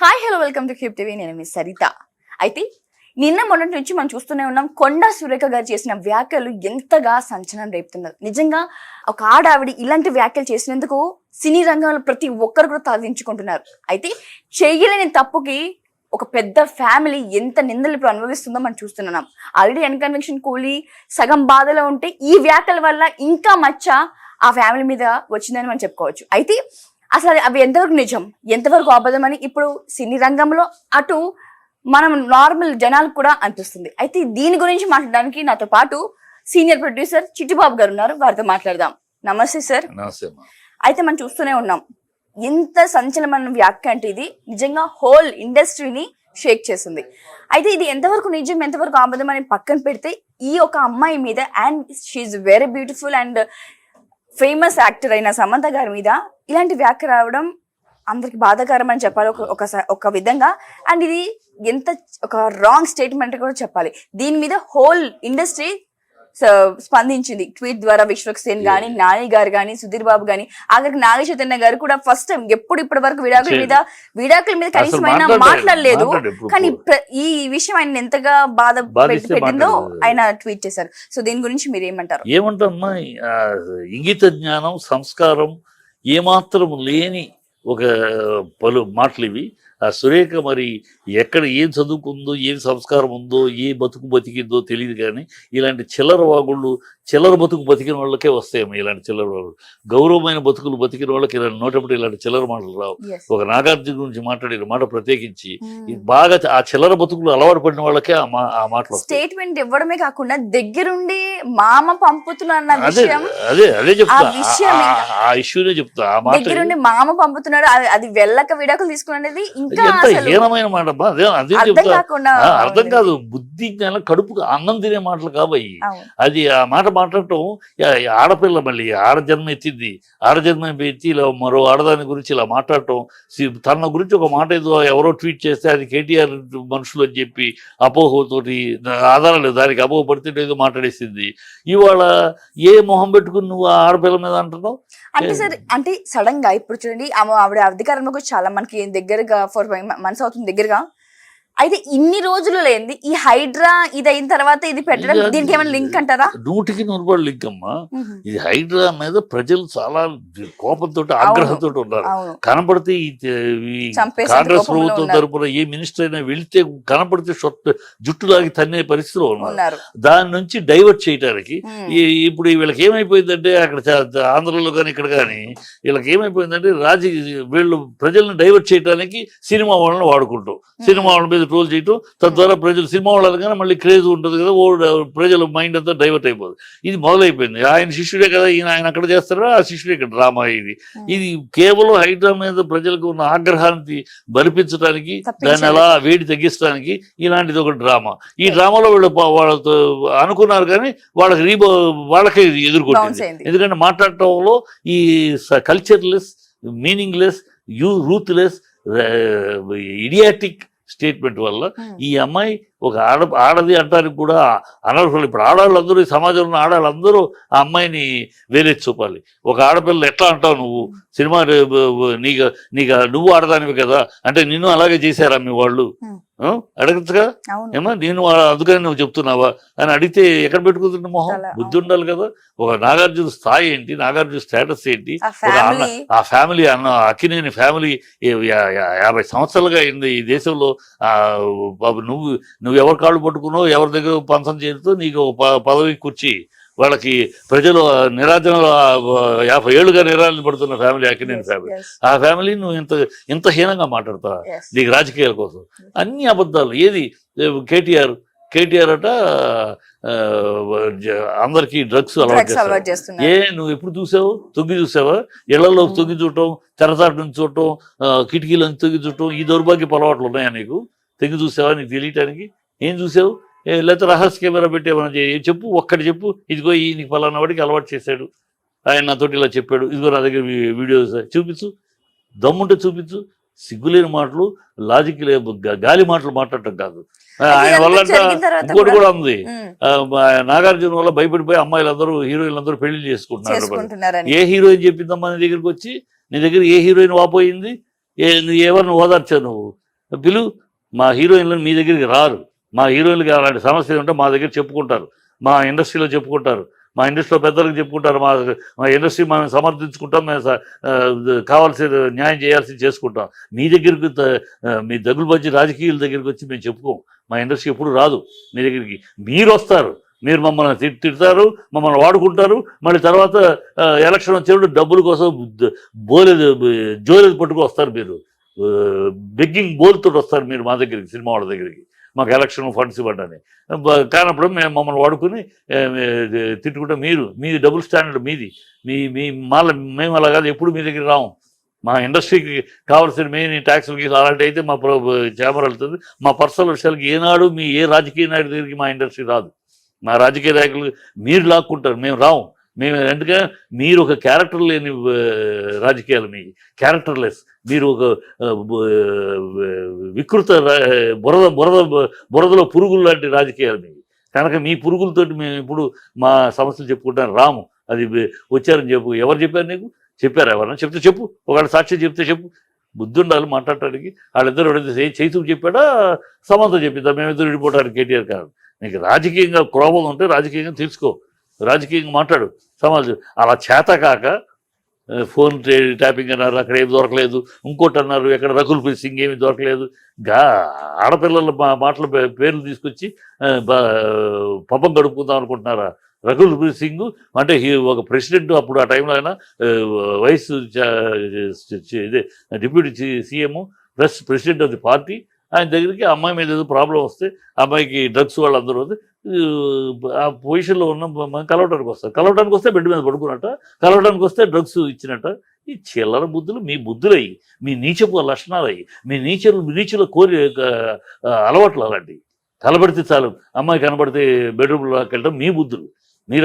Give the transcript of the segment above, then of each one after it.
Hi hello welcome to cube TV. నేను మీ సరిత. అయితే నిన్న మొన్నటి నుంచి మనం చూస్తూనే ఉన్నాం, కొండా సురేఖ గారు చేసిన వ్యాఖ్యలు ఎంతగా సంచలనం రేపుతున్నారు. నిజంగా ఒక ఆడావిడ ఇలాంటి వ్యాఖ్యలు చేసినందుకు సినీ రంగంలో ప్రతి ఒక్కరు కూడా తలదించుకుంటున్నారు. అయితే చేయలేని తప్పుకి ఒక పెద్ద ఫ్యామిలీ ఎంత నిందలు ఇప్పుడు అనుభవిస్తుందో మనం చూస్తున్నాం. ఆల్రెడీ అన్కన్వెన్షన్ కూలి సగం బాధలో ఉంటే ఈ వ్యాఖ్యల వల్ల ఇంకా మచ్చ ఆ ఫ్యామిలీ మీద వచ్చిందని మనం చెప్పుకోవచ్చు. అయితే అసలు అవి ఎంతవరకు నిజం, ఎంతవరకు అబద్ధం అని ఇప్పుడు సినీ రంగంలో అటు మనం నార్మల్ జనాలకు కూడా అనిపిస్తుంది. అయితే దీని గురించి మాట్లాడడానికి నాతో పాటు సీనియర్ ప్రొడ్యూసర్ చిట్టిబాబు గారు ఉన్నారు. వారితో మాట్లాడదాం. నమస్తే సార్. అయితే మనం చూస్తూనే ఉన్నాం, ఎంత సంచలనమైన వ్యాఖ్య అంటే ఇది నిజంగా హోల్ ఇండస్ట్రీని షేక్ చేస్తుంది. అయితే ఇది ఎంతవరకు నిజం, ఎంతవరకు అబద్ధం అని పక్కన పెడితే, ఈ ఒక అమ్మాయి మీద, and she very beautiful and famous actor అయిన సమంత గారి మీద ఇలాంటి వ్యాఖ్య రావడం అందరికి బాధాకరం అని చెప్పాలి ఒక విధంగా. అండ్ ఇది ఎంత ఒక రాంగ్ స్టేట్మెంట్ కూడా చెప్పాలి. దీని మీద హోల్ ఇండస్ట్రీ స్పందించింది ట్వీట్ ద్వారా. విశ్వక్సేన్ గాని, నాని గారు గాని, సుధీర్ బాబు గాని, ఆఖరికి నాగ చైతన్య గారు కూడా ఫస్ట్ టైం ఇప్పటి వరకు విడాకుల మీద కనీసం అయినా మాట్లాడలేదు. కానీ ఈ విషయం ఆయన ఎంతగా బాధ పెట్టిందో ఆయన ట్వీట్ చేశారు. సో దీని గురించి మీరు ఏమంటారు? ఏమంటారమ్మా, ఇంగిత జ్ఞానం, సంస్కారం ఏమాత్రం లేని ఒక పలు మాటలు ఇవి. ఆ సురేఖ మరి ఎక్కడ ఏం చదువుకుందో, ఏం సంస్కారం ఉందో, ఏ బతుకు బతికిందో తెలియదు. కానీ ఇలాంటి చిల్లర వాగుళ్ళు, చిల్లర బతుకు బతికిన వాళ్ళకే వస్తాయమ్మా ఇలాంటి చిల్లర వాగులు. గౌరవమైన బతుకులు బతికిన వాళ్ళకి ఇలాంటి నోటప్పుడు ఇలాంటి చిల్లర మాటలు రావు. ఒక నాగార్జున గురించి మాట్లాడిన మాట ప్రత్యేకించి బాగా ఆ చిల్లర బతుకులు అలవాటు పడిన వాళ్ళకే ఆ మాటలు. స్టేట్మెంట్ ఇవ్వడమే కాకుండా దగ్గరుండి మామ పంపుతున్నా అదే చెప్తా, ఆ ఇష్యూనే చెప్తా. ఆ మాట దగ్గరుండి మామ పంపుతున్నాడు, అది వెళ్ళక విడాకులు తీసుకునేది ఎంత హీనమైన మాట. అదే చెప్తా, అర్థం కాదు. బుద్ధి జ్ఞానం కడుపుకు అన్నం తినే మాటలు కాబోయి అది ఆ మాట మాట్లాడటం. ఆడపిల్ల మళ్ళీ ఆడజన్మ ఎత్తింది, ఆడజన్మ ఎత్తి ఇలా మరో ఆడదాని గురించి ఇలా మాట్లాడటం. తన గురించి ఒక మాట ఏదో ఎవరో ట్వీట్ చేస్తే అది కేటీఆర్ మనుషులు అని చెప్పి అపోహతోటి, ఆధారం లేదు దానికి, అపోహపడితే ఏదో మాట్లాడేసింది. ఇవాళ ఏ మొహం పెట్టుకుని నువ్వు ఆడపిల్ల మీద అంటున్నావు అంటే సార్? అంటే సడన్ గా ఇప్పుడు చూడండి, ఆవిడ అధికారంలోకి చాలా మనకి దగ్గరగా 4-5 months అవుతుంది దగ్గరగా. అయితే ఇన్ని రోజులు లేని ఈ హైడ్రా ఇది అయిన తర్వాత ఇది పెట్టడం, దీనికి ఏమైనా లింక్ అంటారా? 100% లింక్ అమ్మా. ఇది హైడ్రా మీద ప్రజలు చాలా కోపంతో, ఆగ్రహంతో ఉన్నారు. కనపడితే కాంగ్రెస్ ప్రభుత్వం తరపున ఏ మినిస్టర్ అయినా వెళితే కనపడితే జుట్టులాగి తన్నే పరిస్థితిలో ఉన్నారు. దాని నుంచి డైవర్ట్ చేయడానికి ఇప్పుడు వీళ్ళకి ఏమైపోయిందంటే, అక్కడ ఆంధ్రలో కానీ ఇక్కడ కానీ వీళ్ళకి ఏమైపోయిందంటే, వీళ్ళు ప్రజలను డైవర్ట్ చేయడానికి సినిమా వాళ్ళని వాడుకుంటాం, సినిమా వాళ్ళ మీద ట్రోల్ చేయటం. తద్వారా ప్రజలు సినిమా వాళ్ళు కానీ మళ్ళీ క్రేజ్ ఉంటుంది కదా, ప్రజల మైండ్ అంతా డైవర్ట్ అయిపోతుంది. ఇది మొదలైపోయింది. ఆయన శిష్యుడే కదా, ఆయన అక్కడ చేస్తారా, ఆ శిష్యుడే ఇక్కడ డ్రామా. ఇది కేవలం హైడ్రా మీద ప్రజలకు ఉన్న ఆగ్రహాన్ని బలిపించడానికి, దాన్ని అలా వేడి తగ్గించడానికి ఇలాంటిది ఒక డ్రామా. ఈ డ్రామాలో వాళ్ళతో అనుకున్నారు కానీ వాళ్ళకే ఎదుర్కొంటుంది. ఎందుకంటే మాట్లాడటంలో ఈ cultureless, meaningless, ruthless, idiotic statement వల్ల ఈ అమ్మాయి ఒక ఆడది అంటానికి కూడా అనర్హులు. ఇప్పుడు ఆడవాళ్ళందరూ, ఈ సమాజంలో ఆడవాళ్ళందరూ ఆ అమ్మాయిని వేరే చూపాలి. ఒక ఆడపిల్ల ఎట్లా అంటావు నువ్వు, సినిమా నీకు నువ్వు ఆడదానివి కదా అంటే నిన్ను అలాగే చేశారా మీ వాళ్ళు అడగచ్చుగా, ఏమా నేను అందుకని నువ్వు చెప్తున్నావా అని అడిగితే ఎక్కడ పెట్టుకుంటున్న మొహం? బుద్ధి ఉండాలి కదా. ఒక నాగార్జున స్థాయి ఏంటి, నాగార్జున స్టేటస్ ఏంటి, ఆ ఫ్యామిలీ అక్కినేని ఫ్యామిలీ 50 సంవత్సరాలుగా అయింది ఈ దేశంలో. బాబు నువ్వు ఎవరి కాళ్ళు పట్టుకున్నావు, ఎవరి దగ్గర పంచం చేరుతూ నీకు పదవి కూర్చి వాళ్ళకి ప్రజలు నిరాజనలో 50 ఏళ్ళుగా నిరాజన పడుతున్న ఫ్యామిలీ అక్కినేని ఫ్యామిలీ. ఆ ఫ్యామిలీ నువ్వు ఇంత హీనంగా మాట్లాడతావా నీకు రాజకీయాల కోసం? అన్ని అబద్ధాలు. ఏది కేటీఆర్ అట అందరికి డ్రగ్స్ అలవాటు చేస్తావు. నువ్వు ఎప్పుడు చూసావు? తొంగి చూసావా? ఇళ్లలో తొంగి చూడటం, తెరచాటు నుంచి చూడటం, కిటికీల నుంచి తొంగి చూడటం, ఈ దౌర్భాగ్యపు అలవాట్లు ఉన్నాయా నీకు? తొంగి చూసావా నీకు తెలియటానికి? ఏం చూసావు? లేకపోతే రహస్య కెమెరా పెట్టేమన్నా చెప్పు, ఒక్కటి చెప్పు. ఇదిగో నీకు ఫలానా వాడికి అలవాటు చేశాడు, ఆయన నాతోటి ఇలా చెప్పాడు, ఇదిగో నా దగ్గర వీడియోస్ చూపించు, దమ్ముంటే చూపించు. సిగ్గులేని మాటలు, లాజిక్ గాలి మాటలు మాట్లాడటం కాదు. ఆయన వల్ల ఇంకోటి కూడా ఉంది, నాగార్జున వల్ల భయపడిపోయి అమ్మాయిలందరూ, హీరోయిన్లందరూ పెళ్లి చేసుకుంటున్నారు. ఏ హీరోయిన్ చెప్పిందమ్మా నీ దగ్గరికి వచ్చి? నీ దగ్గర ఏ హీరోయిన్ వాపోయింది? ఎవరిని ఓదార్చావు నువ్వు? పిలువు. మా హీరోయిన్లను మీ దగ్గరికి రారు. మా హీరోయిన్లకి అలాంటి సమస్యలు ఉంటే మా దగ్గర చెప్పుకుంటారు, మా ఇండస్ట్రీలో చెప్పుకుంటారు, మా ఇండస్ట్రీలో పెద్దలకు చెప్పుకుంటారు, మా ఇండస్ట్రీ మనం సమర్థించుకుంటాం, మేము కావాల్సిన న్యాయం చేయాల్సింది చేసుకుంటాం. మీ దగ్గరికి మీ దగ్గర వచ్చి రాజకీయాల దగ్గరికి వచ్చి మేము చెప్పుకోం. మా ఇండస్ట్రీ ఎప్పుడు రాదు మీ దగ్గరికి. మీరు వస్తారు, మీరు మమ్మల్ని తిడతారు, మమ్మల్ని వాడుకుంటారు, మళ్ళీ తర్వాత ఎలక్షన్ వచ్చేప్పుడు డబ్బుల కోసం జోలేదు పట్టుకు వస్తారు. మీరు బెగ్గింగ్ బోల్తో వస్తారు మీరు మా దగ్గరికి, సినిమా వాళ్ళ దగ్గరికి, మాకు ఎలక్షన్ ఫండ్స్ ఇవ్వండి. కానప్పుడు మేము మమ్మల్ని వాడుకుని తిట్టుకుంటే మీది డబుల్ స్టాండర్డ్ మీది. మేము అలా కాదు, ఎప్పుడు మీ దగ్గర రాము. మా ఇండస్ట్రీకి కావాల్సిన మెయిన్ ట్యాక్సులకి అలాంటి అయితే మా ఛాంబర్ వెళ్తుంది. మా పర్సనల్ విషయాలకి ఏనాడు ఏ రాజకీయ నాయకుడి దగ్గరికి మా ఇండస్ట్రీ రాదు. మా రాజకీయ నాయకులు మీరు లాక్కుంటారు, మేము రాము. మేము ఎందుకంటే మీరు ఒక క్యారెక్టర్ లేని రాజకీయాలు, మీ క్యారెక్టర్లెస్, మీరు ఒక వికృత బురదలో పురుగులు లాంటి రాజకీయాలు మీవి. కనుక మీ పురుగులతోటి మేము ఇప్పుడు మా సమస్యలు చెప్పుకుంటాను రాము. అది వచ్చారని ఎవరు చెప్పారు నీకు? చెప్పారు ఎవరన్నా? చెప్తే చెప్పు, ఒకవేళ సాక్షి చెప్తే చెప్పు. బుద్ధి ఉండాలి మాట్లాడటానికి. వాళ్ళిద్దరు చైతూకు చెప్పాడా, సమంత చెప్పిందా మేమిద్దరు విడిపోవడానికి కేటీఆర్ కాదు. నీకు రాజకీయంగా క్రోధం ఉంటే రాజకీయంగా తీర్చుకో, రాజకీయంగా మాట్లాడు. సమాజం అలా చేత కాక ఫోన్ ట్యాపింగ్ అన్నారు, అక్కడ ఏమి దొరకలేదు, ఇంకోటి అన్నారు, ఎక్కడ రకుల్ ప్రీత్ సింగ్ ఏమి దొరకలేదు. ఆడపిల్లల మాటల పేర్లు తీసుకొచ్చి పబ్బం గడుపుకుందాం అనుకుంటున్నారా? రకుల్ ప్రీత్ సింగ్ అంటే ఒక ప్రెసిడెంట్, అప్పుడు ఆ టైంలో ఆయన వైస్ ఇదే deputy CM plus president of the party. ఆయన దగ్గరికి అమ్మాయి మీద ఏదో ప్రాబ్లం వస్తే, అమ్మాయికి డ్రగ్స్ వాళ్ళందరూ ఆ పొజిషన్లో ఉన్న కలవడానికి వస్తే బెడ్ మీద పడుకున్నట్ట, కలవడానికి వస్తే డ్రగ్స్ ఇచ్చినట్ట. ఈ చిల్లర బుద్ధులు మీ బుద్ధులయ్యి, మీ నీచపు లక్షణాలయ్యి, మీ నీచుల కోరి అలవాట్లు అలాంటివి. కలబడితే చాలు, అమ్మాయి కనబడితే బెడ్రూమ్లోకి వెళ్ళడం మీ బుద్ధులు, మీ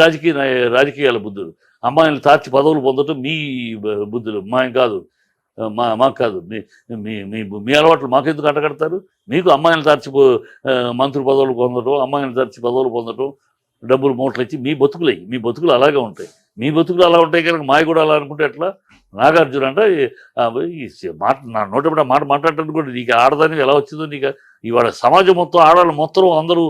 రాజకీయాల బుద్ధులు. అమ్మాయిలు తార్చి పదవులు పొందడం మీ బుద్ధులు, కాదు. మాకు కాదు. మీ అలవాట్లు మాకెందుకు అంటగడతారు? మీకు అమ్మాయిలు తార్చి మంత్రి పదవులు పొందడం, అమ్మాయిలు తార్చి పదవులు పొందడం, డబ్బులు మూటలు ఇచ్చి మీ బతుకులు అలాగే ఉంటాయి. మీ బతుకులు అలా ఉంటాయి కనుక మావి కూడా అలా అనుకుంటే ఎట్లా? నాగార్జున అంటే నా నోటప్పుడు మాట మాట్లాడటానికి కూడా నీకు ఆడదానికి ఎలా వచ్చిందో నీకు. ఇవాళ సమాజం మొత్తం ఆడవాళ్ళు మొత్తం అందరూ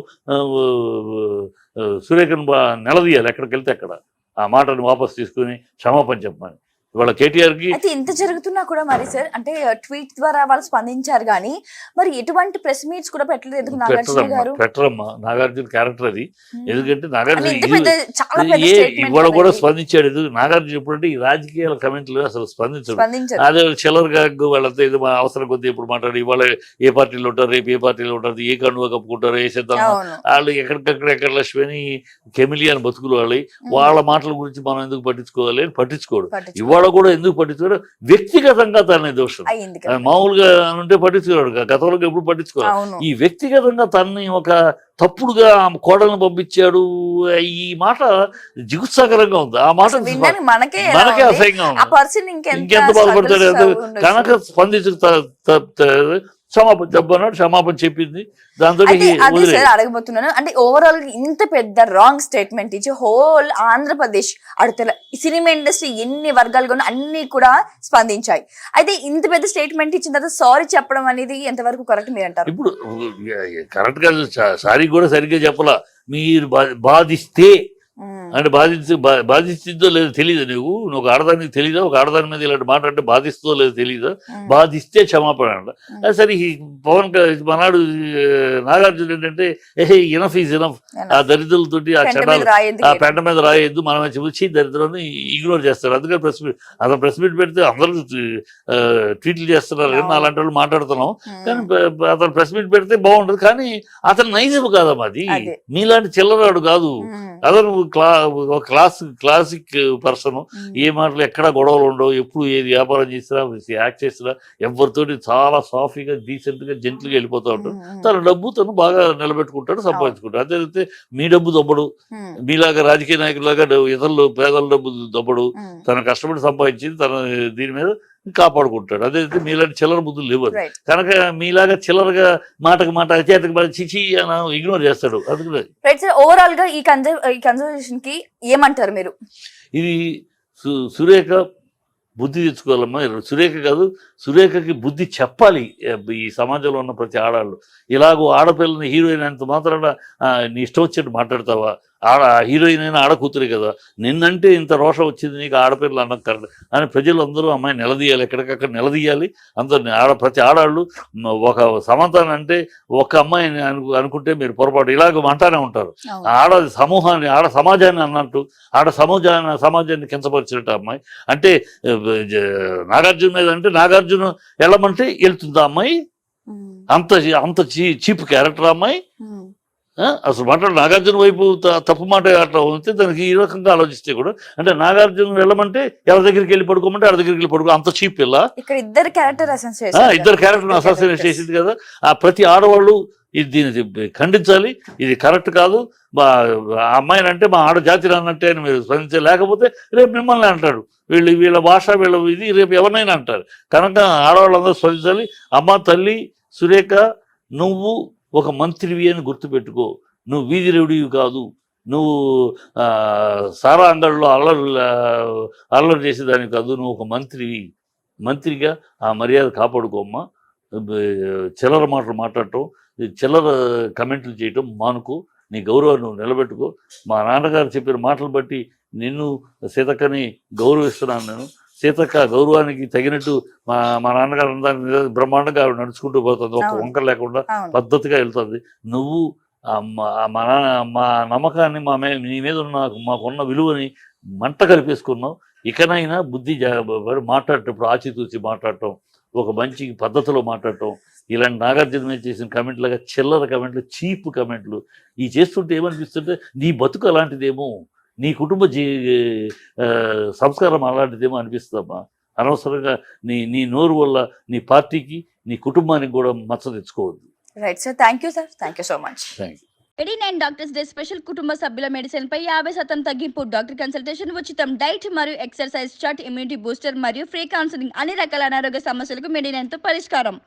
సురేఖను నిలదీయాలి, ఎక్కడికి వెళ్తే అక్కడ ఆ మాటను వాపసు తీసుకుని క్షమాపణ చెప్పమని. ఇవాళ కేటీఆర్కి అయితే ఇంత జరుగుతున్నా కూడా మరి సార్, అంటే ట్వీట్ ద్వారా వాళ్ళు స్పందించారు కానీ మరి ఎటువంటి ప్రెస్ మీట్స్ కూడా పెట్టలేదు నాగార్జున గారు. పెట్టరమ్మా, నాగార్జున క్యారెక్టర్ అది. ఎందుకంటే నాగార్జున ఇవాళ కూడా స్పందించాడు. నాగార్జున ఎప్పుడంటే ఈ రాజకీయాల కమెంట్లు అసలు స్పందించాడు. అదే చిల్లరగా వాళ్ళంతా ఏదో అవసరం కొద్ది ఇప్పుడు మాట్లాడి ఇవాళ ఏ పార్టీలో ఉంటారు, రేపు ఏ పార్టీలో ఉంటారు, ఏ కండువా కప్పుకుంటారు, ఏ సిద్ధం వాళ్ళు ఎక్కడ లక్ష్మి కెమిలియన్ బతుకులు వాళ్ళ మాటల గురించి మనం ఎందుకు పట్టించుకోవాలి అని పట్టించుకోడు. ఇవాళ కూడా ఎందుకు పట్టించుకోడు? వ్యక్తిగతంగా తనని దోషం. మామూలుగా ఉంటే పట్టించుకోడు, గతంలో ఎప్పుడు పట్టించుకోవాలి. ఈ వ్యక్తిగతంగా తనని ఒక తప్పుడుగా కోడలను పంపించాడు. ఈ మాట జిగుత్సాకరంగా ఉంది. ఆ మాట మనకే అసహ్యంగా ఉంది. ఇంకెంత బాధపడతాడు కనుక స్పందించు క్షమాపణ చెప్పన్నాడు, క్షమాపణ చెప్పింది. దాంతో అడగబోతున్నాను, అంటే ఓవరాల్ ఇంత పెద్ద రాంగ్ స్టేట్మెంట్ ఇచ్చి హోల్ ఆంధ్రప్రదేశ్ అడుగుతల సినిమా ఇండస్ట్రీ ఎన్ని వర్గాలుగా ఉన్నా అన్ని కూడా స్పందించాయి. అయితే ఇంత పెద్ద స్టేట్మెంట్ ఇచ్చిన తర్వాత సారీ చెప్పడం అనేది ఎంతవరకు కరెక్ట్ మీరు అంటారు? ఇప్పుడు కరెక్ట్ గా సారీ కూడా సరిగ్గా చెప్పాల. మీరు బాధిస్తే అంటే బాధిస్తుందో లేదో తెలీదా? నువ్వు ఒక ఆడదానికి తెలీదా? ఒక ఆడదాని మీద ఇలాంటి మాట అంటే బాధిస్తుందో లేదో తెలీదా? బాధిస్తే క్షమాపణ అంట. సరే, మనాడు నాగార్జున ఏంటంటే ఇనఫ్ ఈజ్ ఇనఫ్. ఆ దరిద్రులతోటి ఆ చట్టాలు ఆ పెంట మీద రాయొద్దు, మనమే చూసి దరిద్రాన్ని ఇగ్నోర్ చేస్తారు. అందుకని ప్రెస్ మీట్ పెడితే అందరూ ట్వీట్లు చేస్తున్నారు కానీ అలాంటి వాళ్ళు మాట్లాడుతున్నాం. కానీ అతను ప్రెస్ మీట్ పెడితే బాగుంటుంది. కానీ అతను నైజం కాదమ్మా, అది మీలాంటి చిల్లరాడు కాదు. అతను క్లాసిక్ పర్సన్. ఏ మాటలు ఎక్కడ గొడవలు ఉండవు, ఎప్పుడు ఏది వ్యాపారం చేసినా యాక్ట్ చేసినా ఎవరితోటి చాలా సాఫీగా డీసెంట్ గా జెంట్లుగా వెళ్ళిపోతూ ఉంటాడు. తన డబ్బు తను బాగా నిలబెట్టుకుంటాడు, సంపాదించుకుంటాడు. అదే మీ డబ్బు దొబ్బడు, మీలాగా రాజకీయ నాయకులాగా ఇతరులు పేదల డబ్బు దొబ్బడు. తను కష్టపడి సంపాదించింది తన దీని మీద కాపాడుకుంటాడు. అదైతే మీలాంటి చిల్లర బుద్ధులు లేవు. కనుక మీలాగా చిల్లరగా మాటకు మాట చేతకి మాట చిచి అని ఇగ్నోర్ చేస్తాడు. అందుకని ఓవరాల్ గా ఈ కన్వర్జేషన్ కి ఏమంటారు మీరు? ఇది సురేఖ బుద్ధి తెచ్చుకోవాలమ్మా. సురేఖ కాదు, సురేఖకి బుద్ధి చెప్పాలి ఈ సమాజంలో ఉన్న ప్రతి ఆడాళ్ళు. ఇలాగో ఆడపిల్లని హీరోయిన్ అంత మాత్రాన నీ ఇష్టం వచ్చేట్టు మాట్లాడతావా? హీరోయిన్ అయినా ఆడ కూతురే కదా, నిన్నంటే ఇంత రోషం వచ్చింది నీకు ఆడపిల్లలు అన్నక్కర్లేదు అని ప్రజలందరూ అమ్మాయి నిలదీయాలి, ఎక్కడికక్కడ నిలదీయాలి. అందరు ప్రతి ఆడాళ్ళు ఒక సమాధానం అంటే ఒక అమ్మాయిని అనుకుంటే మీరు పొరపాటు ఇలాగ అంటానే ఉంటారు. ఆడ సమూహాన్ని, ఆడ సమాజాన్ని అన్నట్టు, ఆడ సమాజాన్ని కించపరిచినట్టు అమ్మాయి అంటే నాగార్జున మీద అంటే నాగార్జున వెళ్ళమంటే వెళ్తుందా అమ్మాయి? అంత అంత చీప్ క్యారెక్టర్ అమ్మాయి. అసలు మాట్లాడు నాగార్జున వైపు తప్పు మాట అట్లా ఉంటే దానికి ఈ రకంగా ఆలోచిస్తే కూడా అంటే నాగార్జున వెళ్ళమంటే ఎవరి దగ్గరికి వెళ్ళి పడుకోమంటే ఎవరి దగ్గరికి వెళ్ళి పడుకో, అంత చీప్ పిల్ల. ఇద్దరు క్యారెక్టర్ అసాసినేట్ చేసింది కదా. ఆ ప్రతి ఆడవాళ్ళు దీన్ని ఖండించాలి. ఇది కరెక్ట్ కాదు. ఆ అమ్మాయిని అంటే మా ఆడ జాతి అన్నట్టే అని మీరు స్పందించాలి. లేకపోతే రేపు మిమ్మల్ని అంటాడు, వీళ్ళ భాష వీళ్ళ ఇది రేపు ఎవరినైనా అంటారు. కనుక ఆడవాళ్ళందరూ స్పందించాలి. అమ్మ తల్లి సురేఖ, నువ్వు ఒక మంత్రివి అని గుర్తుపెట్టుకో. నువ్వు వీధి రౌడీవి కాదు, నువ్వు సారా అంగడిలో అల్లరి చేసేదానికి కాదు, నువ్వు ఒక మంత్రివి. మంత్రిగా ఆ మర్యాద కాపాడుకోమ్మా. చిల్లర మాటలు మాట్లాడటం, చిల్లర కమెంట్లు చేయటం మానుకో. నీ గౌరవాన్ని నువ్వు నిలబెట్టుకో. మా నాన్నగారు చెప్పిన మాటలు బట్టి నిన్ను సీతక్కని గౌరవిస్తున్నాను నేను. సీతక్క గౌరవానికి తగినట్టు మా నాన్నగారు దాన్ని బ్రహ్మాండంగా ఆవిడ నడుచుకుంటూ పోతుంది, ఒక వంకర లేకుండా పద్ధతిగా వెళ్తుంది. నువ్వు మా నమ్మకాన్ని నీ మీద ఉన్న మాకున్న విలువని మంట కలిపేసుకున్నావు. ఇకనైనా బుద్ధి మాట్లాడేటప్పుడు ఆచితూచి మాట్లాడటం, ఒక మంచి పద్ధతిలో మాట్లాడటం. ఇలాంటి నాగార్జున మీద చేసిన కమెంట్లుగా చిల్లర కమెంట్లు, చీప్ కమెంట్లు ఈ చేస్తుంటే ఏమనిపిస్తుంటే నీ బతుకు అలాంటిదేమో, నీ కుటుంబ సంస్కారం అలాంటిదేమో అనిపిస్తుందమ్మా. అనవసరంగా నీ నోరు వల్ల నీ పార్టీకి, నీ కుటుంబానికి కూడా మచ్చ తెచ్చుకోవద్దు. Right sir, thank you sir, thank you so much. Thank you. 89 doctors day special కుటుంబ సభ్యుల మెడిసిన్ పై 50% తగ్గింపు, డాక్టర్ కన్సల్టేషన్ ఉచితం, డైట్ మరియు ఎక్సర్సైజ్ చార్ట్, ఇమ్యూనిటీ బూస్టర్ మరియు ఫ్రీ కౌన్సిలింగ్, అన్ని రకాల అనారోగ్య సమస్యలకు 89 తో పరిష్కారం.